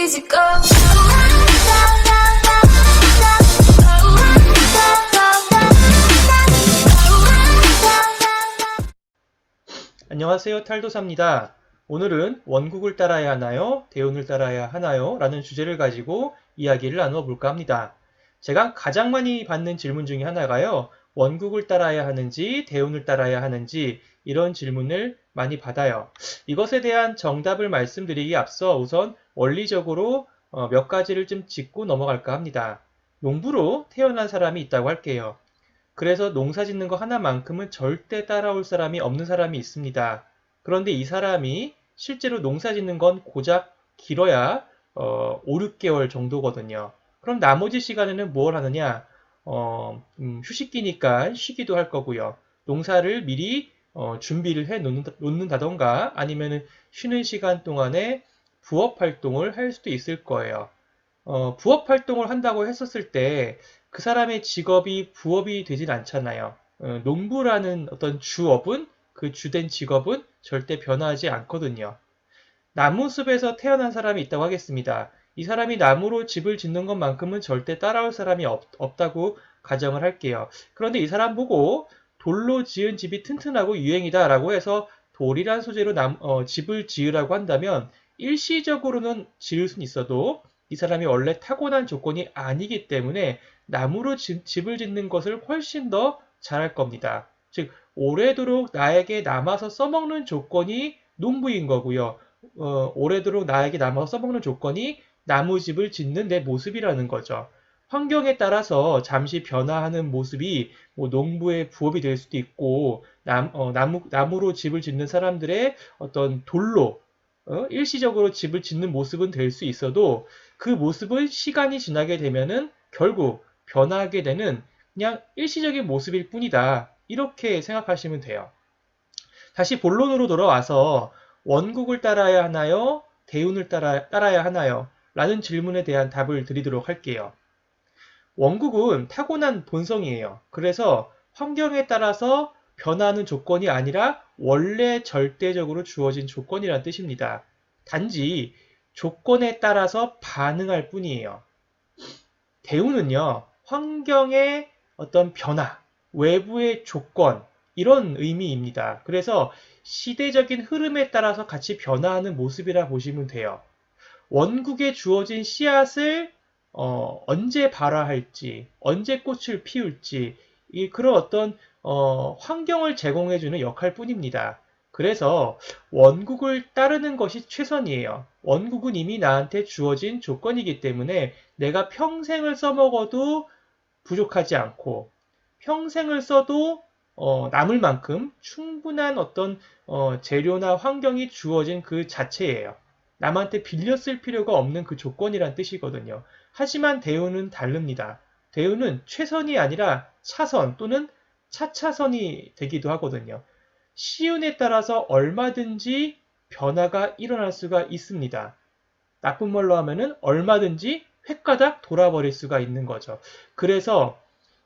easy go. 안녕하세요, 탈도사입니다. 오늘은 원국을 따라야 하나요? 대운을 따라야 하나요? 라는 주제를 가지고 이야기를 나누어 볼까 합니다. 제가 가장 많이 받는 질문 중에 하나가요. 원국을 따라야 하는지 대운을 따라야 하는지 이런 질문을 많이 받아요. 이것에 대한 정답을 말씀드리기 앞서 우선 원리적으로 몇 가지를 좀 짚고 넘어갈까 합니다. 농부로 태어난 사람이 있다고 할게요. 그래서 농사 짓는 거 하나만큼은 절대 따라올 사람이 없는 사람이 있습니다. 그런데 이 사람이 실제로 농사 짓는 건 고작 길어야 5, 6개월 정도거든요. 그럼 나머지 시간에는 뭘 하느냐? 휴식기니까 쉬기도 할 거고요. 농사를 미리 준비를 해 놓는다던가 아니면 쉬는 시간 동안에 부업 활동을 할 수도 있을 거예요. 부업 활동을 한다고 했었을 때 그 사람의 직업이 부업이 되진 않잖아요. 농부라는 어떤 주업은 그 주된 직업은 절대 변하지 않거든요. 나무숲에서 태어난 사람이 있다고 하겠습니다. 이 사람이 나무로 집을 짓는 것만큼은 절대 따라올 사람이 없다고 가정을 할게요. 그런데 이 사람 보고 돌로 지은 집이 튼튼하고 유행이다 라고 해서 돌이란 소재로 집을 지으라고 한다면 일시적으로는 지을 수는 있어도 이 사람이 원래 타고난 조건이 아니기 때문에 나무로 집을 짓는 것을 훨씬 더 잘할 겁니다. 즉 오래도록 나에게 남아서 써먹는 조건이 농부인 거고요. 오래도록 나에게 남아서 써먹는 조건이 나무집을 짓는 내 모습이라는 거죠. 환경에 따라서 잠시 변화하는 모습이 뭐 농부의 부업이 될 수도 있고 나무로 집을 짓는 사람들의 어떤 돌로 일시적으로 집을 짓는 모습은 될 수 있어도 그 모습은 시간이 지나게 되면은 결국 변하게 되는 그냥 일시적인 모습일 뿐이다. 이렇게 생각하시면 돼요. 다시 본론으로 돌아와서 원국을 따라야 하나요? 대운을 따라야 하나요? 라는 질문에 대한 답을 드리도록 할게요. 원국은 타고난 본성이에요. 그래서 환경에 따라서 변하는 조건이 아니라 원래 절대적으로 주어진 조건이라는 뜻입니다. 단지 조건에 따라서 반응할 뿐이에요. 대운은요, 환경의 어떤 변화, 외부의 조건, 이런 의미입니다. 그래서 시대적인 흐름에 따라서 같이 변화하는 모습이라 보시면 돼요. 원국에 주어진 씨앗을 언제 발화할지, 언제 꽃을 피울지, 그런 어떤 환경을 제공해주는 역할 뿐입니다. 그래서 원국을 따르는 것이 최선이에요. 원국은 이미 나한테 주어진 조건이기 때문에 내가 평생을 써먹어도 부족하지 않고 평생을 써도 남을 만큼 충분한 어떤 재료나 환경이 주어진 그 자체예요. 남한테 빌려 쓸 필요가 없는 그 조건이란 뜻이거든요. 하지만 대운은 다릅니다. 대운은 최선이 아니라 차선 또는 차차선이 되기도 하거든요. 시운에 따라서 얼마든지 변화가 일어날 수가 있습니다. 나쁜 말로 하면은 얼마든지 획가닥 돌아버릴 수가 있는 거죠. 그래서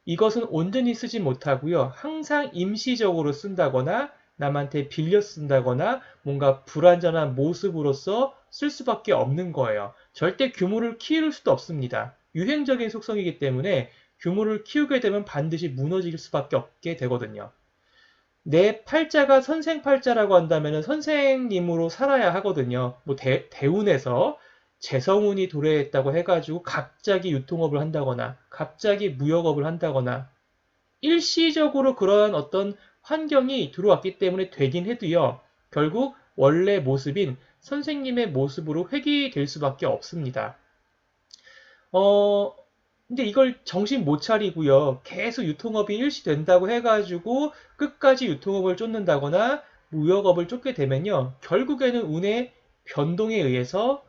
이것은 온전히 쓰지 못하고요. 항상 임시적으로 쓴다거나 남한테 빌려 쓴다거나 뭔가 불완전한 모습으로서 쓸 수밖에 없는 거예요. 절대 규모를 키울 수도 없습니다. 유행적인 속성이기 때문에 규모를 키우게 되면 반드시 무너질 수밖에 없게 되거든요. 내 팔자가 선생 팔자라고 한다면 선생님으로 살아야 하거든요. 뭐 대운에서 재성운이 도래했다고 해가지고 갑자기 유통업을 한다거나 갑자기 무역업을 한다거나 일시적으로 그러한 어떤 환경이 들어왔기 때문에 되긴 해도요. 결국 원래 모습인 선생님의 모습으로 회귀될 수밖에 없습니다. 근데 이걸 정신 못 차리고요. 계속 유통업이 일시된다고 해가지고 끝까지 유통업을 쫓는다거나 무역업을 쫓게 되면요. 결국에는 운의 변동에 의해서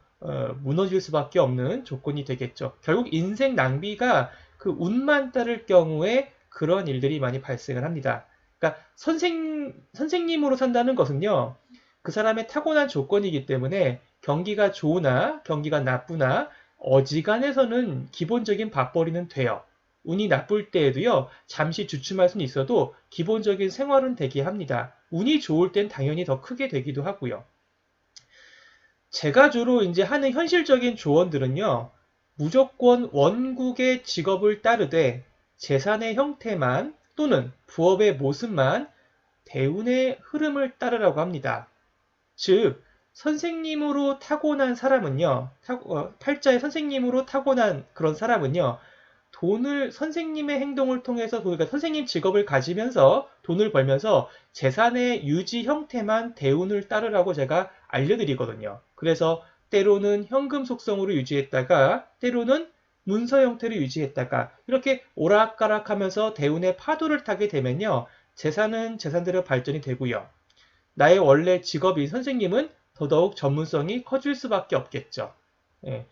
무너질 수밖에 없는 조건이 되겠죠. 결국 인생 낭비가 그 운만 따를 경우에 그런 일들이 많이 발생을 합니다. 그러니까 선생님으로 산다는 것은요. 그 사람의 타고난 조건이기 때문에 경기가 좋으나 경기가 나쁘나 어지간해서는 기본적인 밥벌이는 돼요. 운이 나쁠 때에도요, 잠시 주춤할 수는 있어도 기본적인 생활은 되게 합니다. 운이 좋을 땐 당연히 더 크게 되기도 하고요. 제가 주로 이제 하는 현실적인 조언들은요, 무조건 원국의 직업을 따르되 재산의 형태만 또는 부업의 모습만 대운의 흐름을 따르라고 합니다. 즉, 선생님으로 타고난 사람은요, 팔자의 선생님으로 타고난 그런 사람은요, 돈을 선생님의 행동을 통해서, 그러니까 선생님 직업을 가지면서 돈을 벌면서 재산의 유지 형태만 대운을 따르라고 제가 알려드리거든요. 그래서 때로는 현금 속성으로 유지했다가 때로는 문서 형태로 유지했다가 이렇게 오락가락하면서 대운의 파도를 타게 되면요. 재산은 재산대로 발전이 되고요. 나의 원래 직업인 선생님은 더더욱 전문성이 커질 수밖에 없겠죠. 예.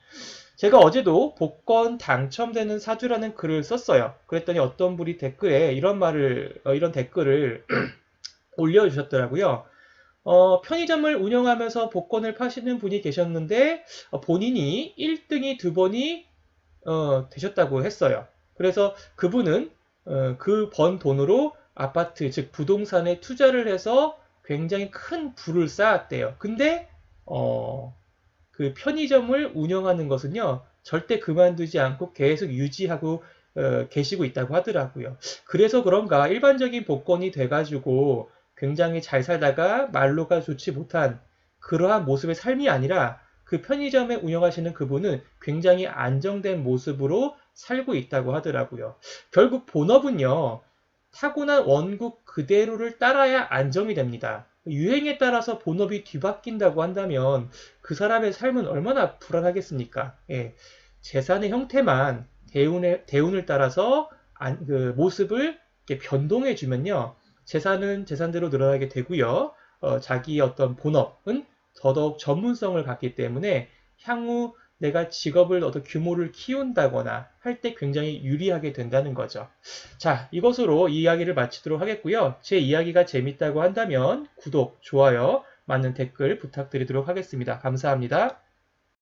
제가 어제도 복권 당첨되는 사주라는 글을 썼어요. 그랬더니 어떤 분이 댓글에 이런 댓글을 올려주셨더라고요. 편의점을 운영하면서 복권을 파시는 분이 계셨는데 본인이 1등이 두 번이 되셨다고 했어요. 그래서 그분은 그 번 돈으로 아파트, 즉 부동산에 투자를 해서 굉장히 큰 부를 쌓았대요. 근데 그 편의점을 운영하는 것은요, 절대 그만두지 않고 계속 유지하고 계시고 있다고 하더라고요. 그래서 그런가 일반적인 복권이 돼가지고 굉장히 잘 살다가 말로가 좋지 못한 그러한 모습의 삶이 아니라 그 편의점에 운영하시는 그분은 굉장히 안정된 모습으로 살고 있다고 하더라고요. 결국 본업은요, 타고난 원국 그대로를 따라야 안정이 됩니다. 유행에 따라서 본업이 뒤바뀐다고 한다면 그 사람의 삶은 얼마나 불안하겠습니까? 예, 재산의 형태만 대운을 따라서 그 모습을 이렇게 변동해 주면요. 재산은 재산대로 늘어나게 되고요. 자기의 어떤 본업은 더더욱 전문성을 갖기 때문에 향후 내가 직업을 규모를 키운다거나 할 때 굉장히 유리하게 된다는 거죠. 자, 이것으로 이 이야기를 마치도록 하겠고요. 제 이야기가 재밌다고 한다면 구독, 좋아요, 많은 댓글 부탁드리도록 하겠습니다. 감사합니다.